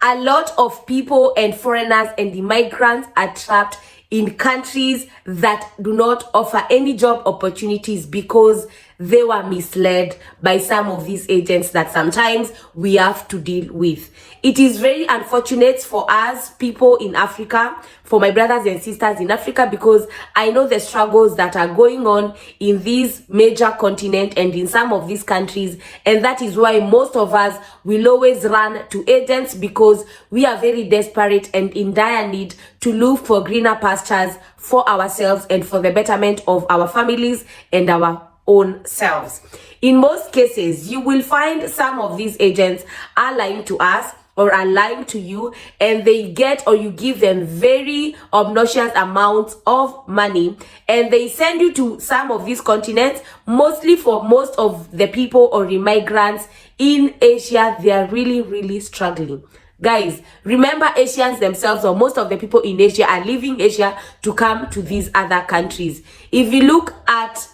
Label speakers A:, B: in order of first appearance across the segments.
A: A lot of people and foreigners and immigrants are trapped in countries that do not offer any job opportunities because they were misled by some of these agents that sometimes we have to deal with. It is very unfortunate for us people in Africa, for my brothers and sisters in Africa, because I know the struggles that are going on in these major continent and in some of these countries, and that is why most of us will always run to agents, because we are very desperate and in dire need to look for greener pastures for ourselves and for the betterment of our families and our own selves. In most cases, you will find some of these agents are lying to us or are lying to you, and they get, or you give them very obnoxious amounts of money, and they send you to some of these continents. Mostly for most of the people or immigrants in Asia, they are really struggling. Guys, remember, Asians themselves, or most of the people in Asia, are leaving Asia to come to these other countries. If you look at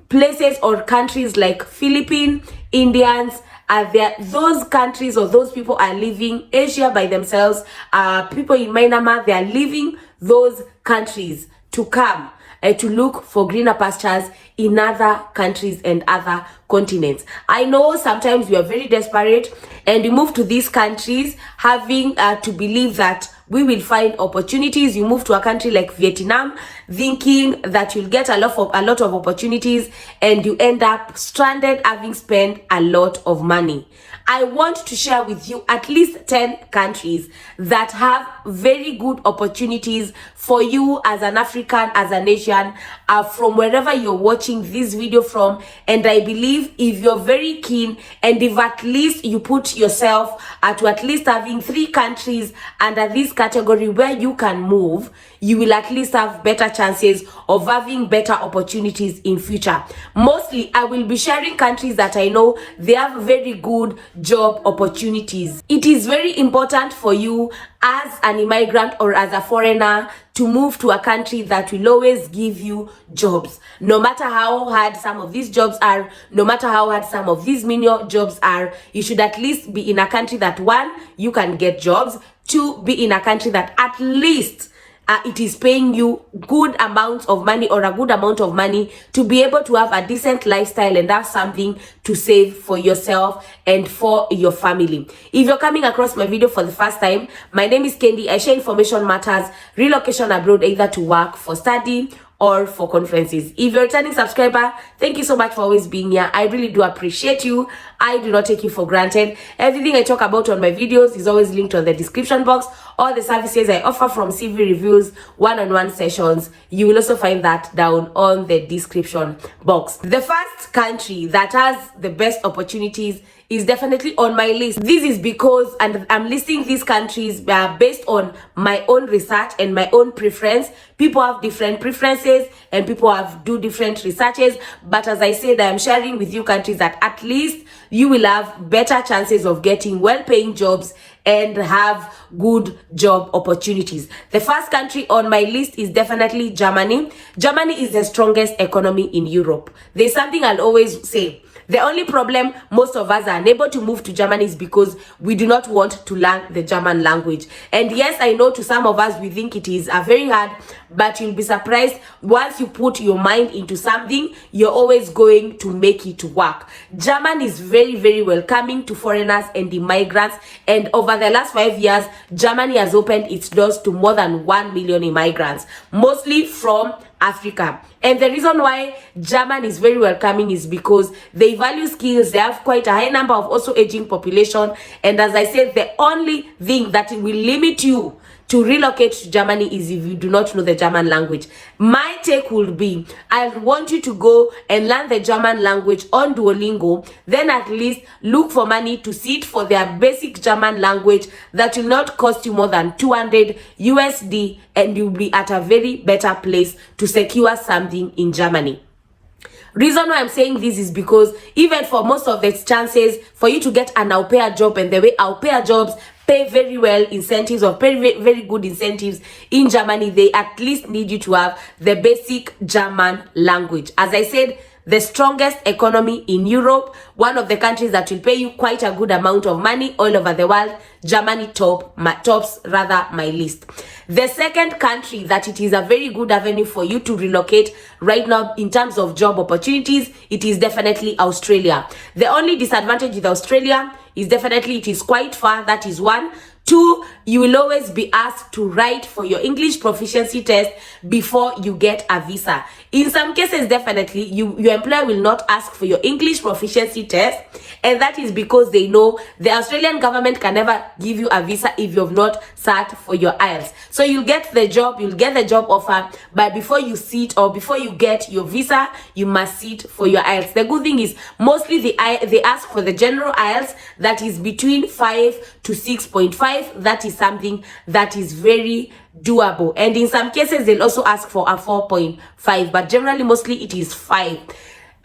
A: places or countries like Philippines, Indians, are there, those countries or those people are leaving Asia by themselves. People in Myanmar, they are leaving those countries to come to look for greener pastures in other countries and other continents. I know sometimes we are very desperate and we move to these countries having to believe that we will find opportunities. You move to a country like Vietnam thinking that you'll get a lot of opportunities, and you end up stranded, having spent a lot of money. I want to share with you at least 10 countries that have very good opportunities for you as an African, as a nation, from wherever you're watching this video from. And I believe if you're very keen, and if at least you put yourself to at least having 3 countries under this category where you can move, you will at least have better chances of having better opportunities in future. Mostly, I will be sharing countries that I know they have very good job opportunities. It is very important for you as an immigrant or as a foreigner to move to a country that will always give you jobs. No matter how hard some of these jobs are, no matter how hard some of these menial jobs are, you should at least be in a country that, 1, you can get jobs, 2, be in a country that at least it is paying you good amounts of money, or a good amount of money, to be able to have a decent lifestyle and have something to save for yourself and for your family. If you're coming across my video for the first time, my name is Kendi. I share information matters, relocation abroad, either to work, for study, or for conferences. If you're a returning subscriber, thank you so much for always being here. I really do appreciate you. I do not take you for granted. Everything I talk about on my videos is always linked on the description box. All the services I offer, from CV reviews, one-on-one sessions, you will also find that down on the description box. The first country that has the best opportunities is definitely on my list. This is because, and I'm listing these countries based on my own research and my own preference. People have different preferences and people do different researches, but as I said, I am sharing with you countries that at least you will have better chances of getting well-paying jobs and have good job opportunities. The first country on my list is definitely Germany. Germany is the strongest economy in Europe. There's something I'll always say. The only problem most of us are unable to move to Germany is because we do not want to learn the German language. And yes, I know to some of us we think it is very hard, but you'll be surprised once you put your mind into something, you're always going to make it work. German is very welcoming to foreigners and immigrants, and over the last 5 years, Germany has opened its doors to more than 1 million immigrants, mostly from Africa. And the reason why German is very welcoming is because they value skills. They have quite a high number of also aging population. And as I said, the only thing that will limit you to relocate to Germany is if you do not know the German language. My take would be, I want you to go and learn the German language on Duolingo, then at least look for money to sit for their basic German language that will not cost you more than 200 USD, and you'll be at a very better place to secure something in Germany. Reason why I'm saying this is because even for most of the chances for you to get an au pair job, and the way au pair jobs pay very well incentives, or very good incentives in Germany, they at least need you to have the basic German language. As I said, the strongest economy in Europe, one of the countries that will pay you quite a good amount of money all over the world. Germany tops my list. The second country that it is a very good avenue for you to relocate right now in terms of job opportunities, it is definitely Australia. The only disadvantage with Australia is definitely it is quite far. That is one. Two, you will always be asked to write for your English proficiency test before you get a visa. In some cases, definitely, your employer will not ask for your English proficiency test, and that is because they know the Australian government can never give you a visa if you have not sat for your IELTS. So you'll get the job offer, but before you sit or before you get your visa, you must sit for your IELTS. The good thing is, mostly they ask for the general IELTS that is between 5 to 6.5. That is something that is very doable, and in some cases they'll also ask for a 4.5, but generally mostly it is 5.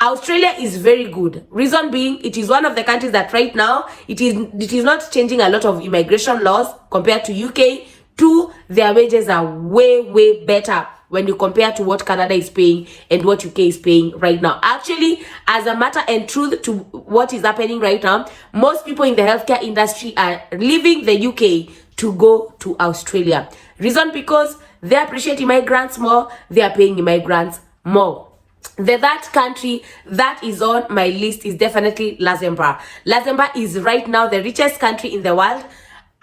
A: Australia is very good. Reason being, it is one of the countries that right now it is not changing a lot of immigration laws compared to UK. Two, their wages are way better when you compare to what Canada is paying and what UK is paying right now. Actually, as a matter and truth to what is happening right now, most people in the healthcare industry are leaving the UK to go to Australia. Reason because they appreciate immigrants more, they are paying immigrants more. The third country that is on my list is definitely Luxembourg. Luxembourg is right now the richest country in the world,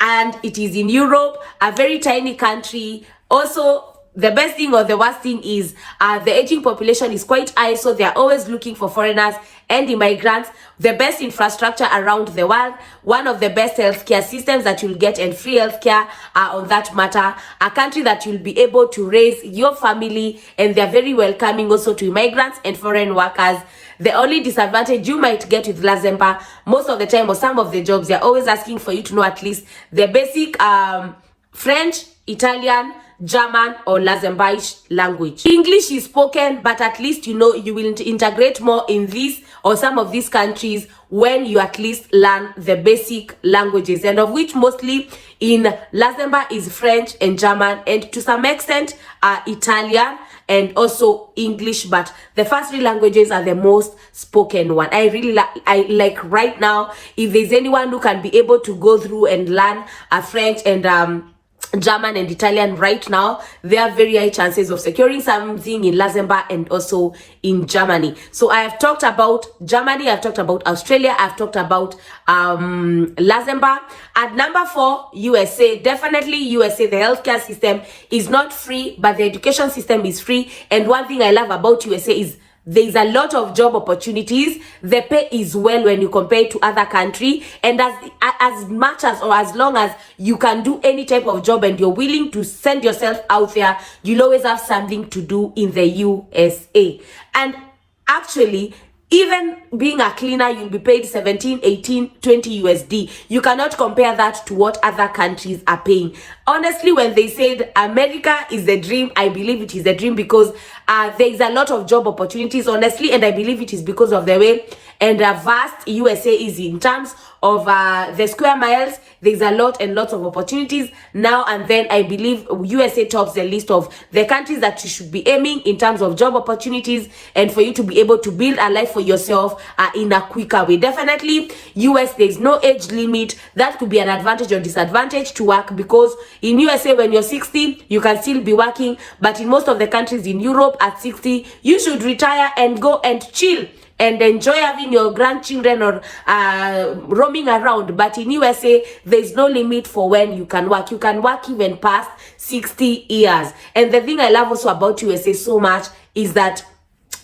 A: and it is in Europe, a very tiny country. Also, the best thing or the worst thing is the aging population is quite high, so they are always looking for foreigners and immigrants. The best infrastructure around the world, one of the best healthcare systems that you'll get, and free healthcare on that matter. A country that you'll be able to raise your family, and they're very welcoming also to immigrants and foreign workers. The only disadvantage you might get with Luxembourg, most of the time or some of the jobs, they're always asking for you to know at least the basic French, Italian, German or Luxembourgish language. English is spoken, but at least you know you will integrate more in this or some of these countries when you at least learn the basic languages, and of which mostly in Luxembourg is French and German, and to some extent Italian and also English, but the first three languages are the most spoken one. I really like right now, if there's anyone who can be able to go through and learn French and German and Italian right now, there are very high chances of securing something in Luxembourg and also in Germany. So I have talked about Germany, I've talked about Australia, I've talked about Luxembourg. At number 4, USA. Definitely USA. The healthcare system is not free, but the education system is free. And one thing I love about USA is there's a lot of job opportunities. The pay is well when you compare it to other country, and as much as or as long as you can do any type of job and you're willing to send yourself out there, you'll always have something to do in the USA. And actually, even being a cleaner, you'll be paid 17, 18, 20 USD. You cannot compare that to what other countries are paying. Honestly, when they said America is the dream, I believe it is the dream because there is a lot of job opportunities, honestly, and I believe it is because of the way and vast USA is in terms of the square miles. There's a lot and lots of opportunities now and then. I believe USA tops the list of the countries that you should be aiming in terms of job opportunities and for you to be able to build a life for yourself in a quicker way. Definitely US, there's no age limit. That could be an advantage or disadvantage to work, because in USA when you're 60 you can still be working, but in most of the countries in Europe at 60 you should retire and go and chill and enjoy having your grandchildren or roaming around. But in USA, there's no limit for when you can work. You can work even past 60 years. And the thing I love also about USA so much is that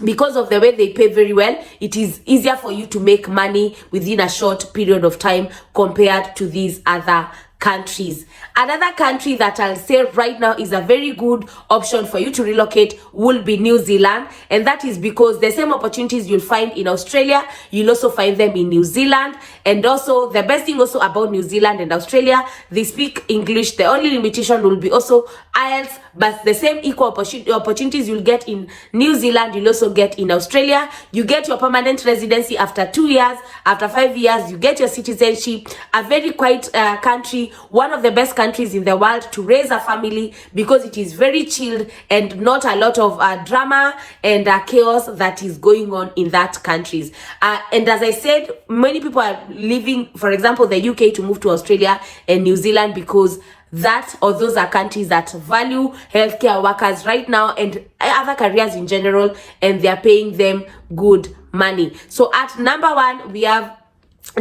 A: because of the way they pay very well, it is easier for you to make money within a short period of time compared to these other countries. Another country that I'll say right now is a very good option for you to relocate will be New Zealand, and that is because the same opportunities you'll find in Australia, you'll also find them in New Zealand. And also the best thing also about New Zealand and Australia, they speak English. The only limitation will be also IELTS, but the same equal opportunities you'll get in New Zealand, you'll also get in Australia. You get your permanent residency after 2 years. After 5 years, you get your citizenship. A very quiet country actually one of the best countries in the world to raise a family, because it is very chilled and not a lot of drama and chaos that is going on in that countries. And as I said, many people are leaving, for example, the UK to move to Australia and New Zealand, because that or those are countries that value healthcare workers right now and other careers in general, and they're paying them good money. So at number 1 we have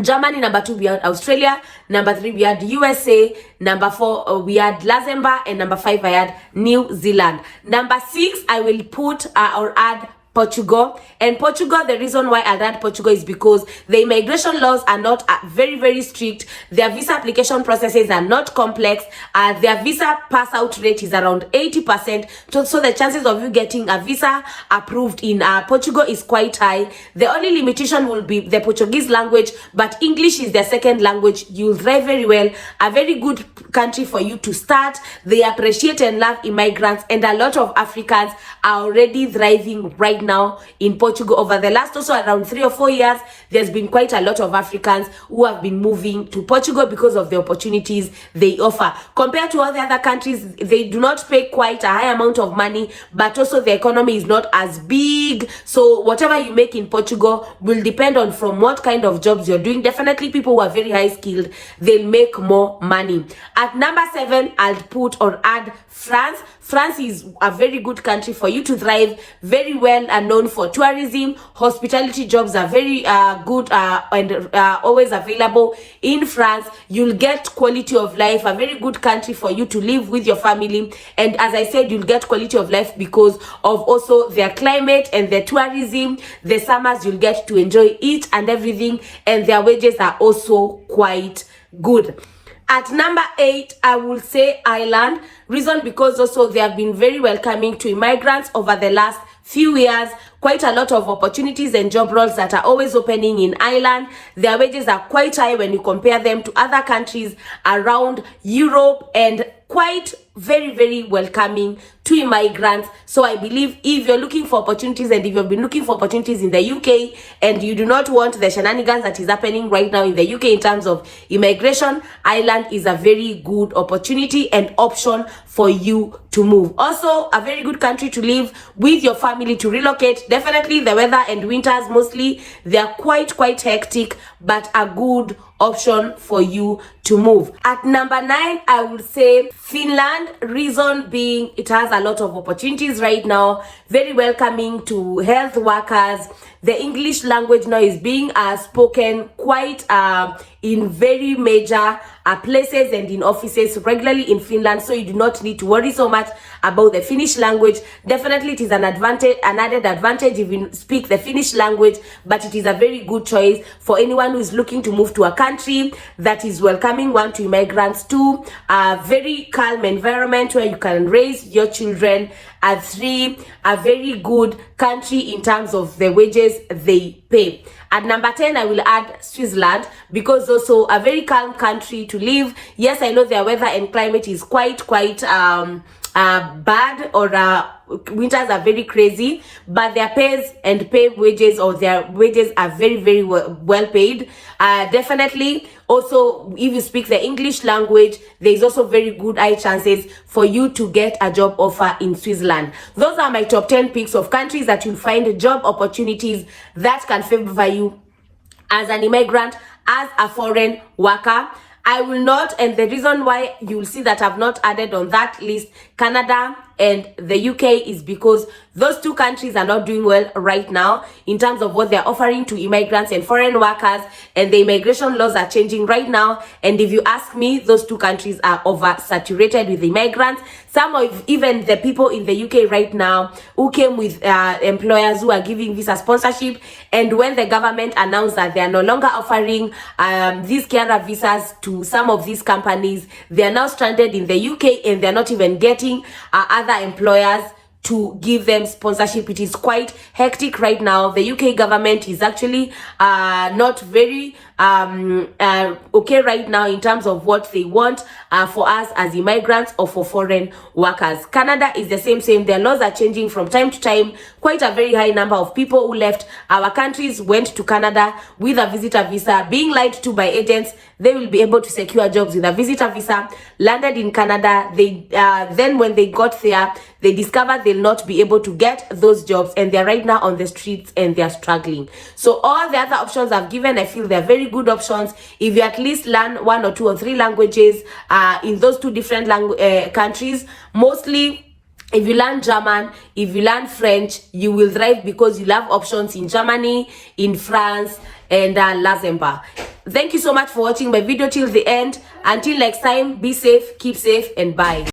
A: Germany, number 2 we had Australia, number 3 we had USA, number 4 we had Luxembourg, and number 5 I had New Zealand. Number 6 I will put or add Portugal. And Portugal, the reason why I'll add Portugal is because the immigration laws are not very, very strict. Their visa application processes are not complex. Their visa pass out rate is around 80%. So the chances of you getting a visa approved in Portugal is quite high. The only limitation will be the Portuguese language, but English is their second language. You'll thrive very well. A very good country for you to start. They appreciate and love immigrants, and a lot of Africans are already thriving right now in Portugal. Over the last also around 3 or 4 years, there's been quite a lot of Africans who have been moving to Portugal because of the opportunities they offer. Compared to all the other countries, they do not pay quite a high amount of money, but also the economy is not as big. So whatever you make in Portugal will depend on from what kind of jobs you're doing. Definitely people who are very high skilled, they'll make more money. At number 7, I'll put or add France. France is a very good country for you to thrive, very well and known for tourism. Hospitality jobs are very good and always available in France. You'll get quality of life, a very good country for you to live with your family. And as I said, you'll get quality of life because of also their climate and their tourism. The summers, you'll get to enjoy it and everything, and their wages are also quite good. At number 8, I will say Ireland. Reason because also they have been very welcoming to immigrants over the last few years. Quite a lot of opportunities and job roles that are always opening in Ireland. Their wages are quite high when you compare them to other countries around Europe, and quite very, very welcoming to immigrants. So I believe if you're looking for opportunities, and if you've been looking for opportunities in the UK and you do not want the shenanigans that is happening right now in the UK in terms of immigration, Ireland is a very good opportunity and option for you to move. Also a very good country to live with your family, to relocate. Definitely the weather and winters mostly, they are quite hectic, but a good option for you to move. At number 9, I would say Finland. Reason being, it has a lot of opportunities right now, very welcoming to health workers. The English language now is being spoken quite in very major places and in offices regularly in Finland, so you do not need to worry so much about the Finnish language. Definitely it is an added advantage if you speak the Finnish language, but it is a very good choice for anyone who is looking to move to a country that is welcoming one to immigrants, to a very calm environment where you can raise your children. At 3, a very good country in terms of the wages they pay. At number 10, I will add Switzerland, because also a very calm country to live. Yes, I know their weather and climate is quite bad, or winters are very crazy, but their wages are very well paid. Definitely also, if you speak the English language, there is also very good high chances for you to get a job offer in Switzerland. Those are my top 10 picks of countries that you'll find job opportunities that can favor you as an immigrant, as a foreign worker. I will not, and the reason why you'll see that I've not added on that list Canada and the UK is because those two countries are not doing well right now in terms of what they're offering to immigrants and foreign workers, and the immigration laws are changing right now. And if you ask me, those two countries are oversaturated with immigrants. Some of even the people in the UK right now who came with employers who are giving visa sponsorship, and when the government announced that they are no longer offering these carer visas to some of these companies, they are now stranded in the UK and they're not even getting other employers to give them sponsorship. It is quite hectic right now. The UK government is actually not very okay right now in terms of what they want for us as immigrants or for foreign workers. Canada is the same. Their laws are changing from time to time. Quite a very high number of people who left our countries went to Canada with a visitor visa, being lied to by agents. They will be able to secure jobs with a visitor visa, landed in Canada. They then when they got there, they discovered they'll not be able to get those jobs, and they're right now on the streets and they're struggling. So all the other options I've given, I feel they're very good options. If you at least learn 1 or 2 or 3 languages in those 2 different countries, mostly if you learn German, if you learn French, you will thrive because you'll have options in Germany, in France, and Luxembourg. Thank you so much for watching my video till the end. Until next time, be safe, keep safe, and bye.